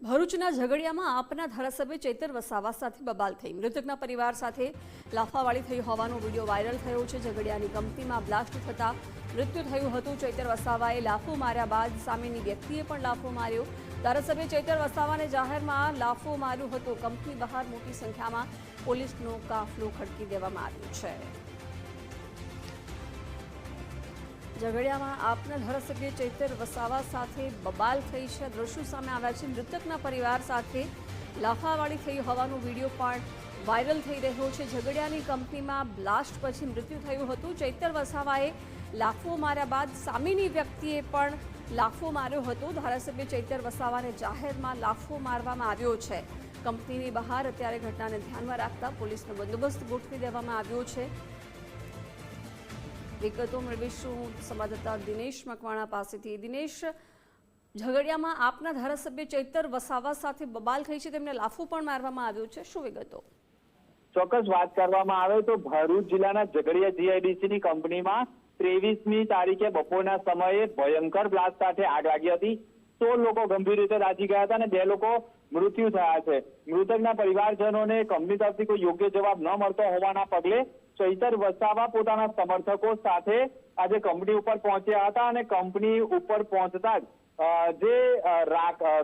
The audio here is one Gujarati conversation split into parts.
ભરૂચના ઝઘડિયામાં આપના ધારાસભ્ય ચૈતર વસાવા સાથે બબાલ થઈ મૃતકના પરિવાર સાથે લાફાવાળી થઈ હોવાનો વિડીયો વાયરલ થયો છે। ઝઘડિયાની કંપનીમાં બ્લાસ્ટ થતા મૃત્યુ થયું હતું। ચૈતર વસાવાએ લાફો માર્યા બાદ સામેની વ્યક્તિએ પણ લાફો માર્યો। ધારાસભ્ય ચૈતર વસાવાને જાહેરમાં લાફો માર્યો હતો। કંપની બહાર મોટી સંખ્યામાં પોલીસનો કાફલો ખડકી દેવામાં આવ્યો છે। ઝઘડિયામાં આપના ધારાસભ્ય ચૈતર વસાવા સાથે બબાલ થઈ છે। દ્રશ્યો સામે આવ્યા છે। મૃતકના પરિવાર સાથે લાફાવાળી થઈ હોવાનો વિડીયો પણ વાયરલ થઈ રહ્યો છે। ઝઘડિયાની કંપનીમાં બ્લાસ્ટ પછી મૃત્યુ થયું હતું। ચૈતર વસાવાએ લાફો માર્યા બાદ સામેની વ્યક્તિએ પણ લાફો માર્યો હતો। ધારાસભ્ય ચૈતર વસાવાને જાહેરમાં લાફો મારવામાં આવ્યો છે। કંપનીની બહાર અત્યારે ઘટનાને ધ્યાનમાં રાખતા પોલીસનો બંદોબસ્ત ગોઠવી દેવામાં આવ્યો છે। વિગતો મેળવીશું સંવાદદાતા દિનેશ મકવાણા પાસેથી। દિનેશ, ઝઘડિયામાં આપના ધારાસભ્ય ચૈતર વસાવા સાથે બબાલ થઈ છે, તેમને લાફો પણ મારવામાં આવ્યો છે, શું વિગતો? ચોક્કસ વાત કરવામાં આવે તો ભરૂચ જિલ્લાના ઝઘડિયા જીઆઈડીસીની કંપનીમાં 23મી તારીખે બપોરના સમયે ભયંકર બ્લાસ્ટ સાથે આગ લાગી હતી। 16 લોકો ગંભીર રીતે દાઝી ગયા હતા અને 2 લોકો મૃત્યુ થયા છે। મૃતકના પરિવારજનોને કંપની તરફથી કોઈ યોગ્ય જવાબ ન મળતો હોવાના પગલે ચૈતર વસાવા પોતાના સમર્થકો સાથે આજે કંપની ઉપર પહોંચ્યા હતા અને કંપની ઉપર પહોંચતા જ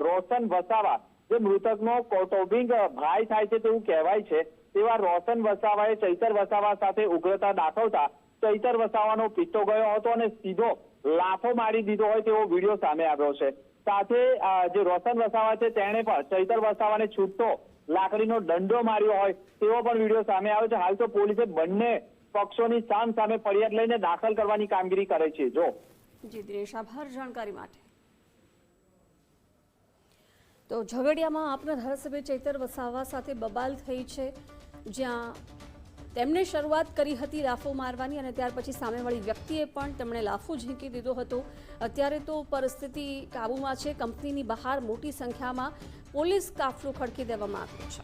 રોશન વસાવા, જે મૃતકનો કૌટુંબિક ભાઈ થાય છે તેવું કહેવાય છે, તેવા રોશન વસાવાએ ચૈતર વસાવા સાથે ઉગ્રતા દાખવતા ચૈતર વસાવાનો પિત્તો ગયો હતો અને સીધો લાફો મારી દીધો હોય તેવો વિડીયો સામે આવ્યો છે। સાથે જે રોશન વસાવા છે તેણે પણ ચૈતર વસાવાને છૂટતો લાકડીનો દંડો માર્યો હોય તેવો પણ વિડીયો સામે આવ્યો છે। હાલ તો પોલીસે બંને પક્ષોની સામે ફરિયાદ લઈને દાખલ કરવાની કામગીરી કરે છે। જી દિનેશ, આભાર જાણકારી માટે। તો ઝઘડિયામાં આપના ધારાસભ્ય ચૈતર વસાવા સાથે બબાલ થઈ છે, જ્યાં તેમણે શરૂઆત કરી હતી લાફો મારવાની અને ત્યાર પછી સામેવાળી વ્યક્તિએ પણ તેમણે લાફો ઝીંકી દીધો હતો। અત્યારે તો પરિસ્થિતિ કાબૂમાં છે। કંપનીની બહાર મોટી સંખ્યામાં પોલીસ કાફલો ખડકી દેવામાં આવ્યો છે।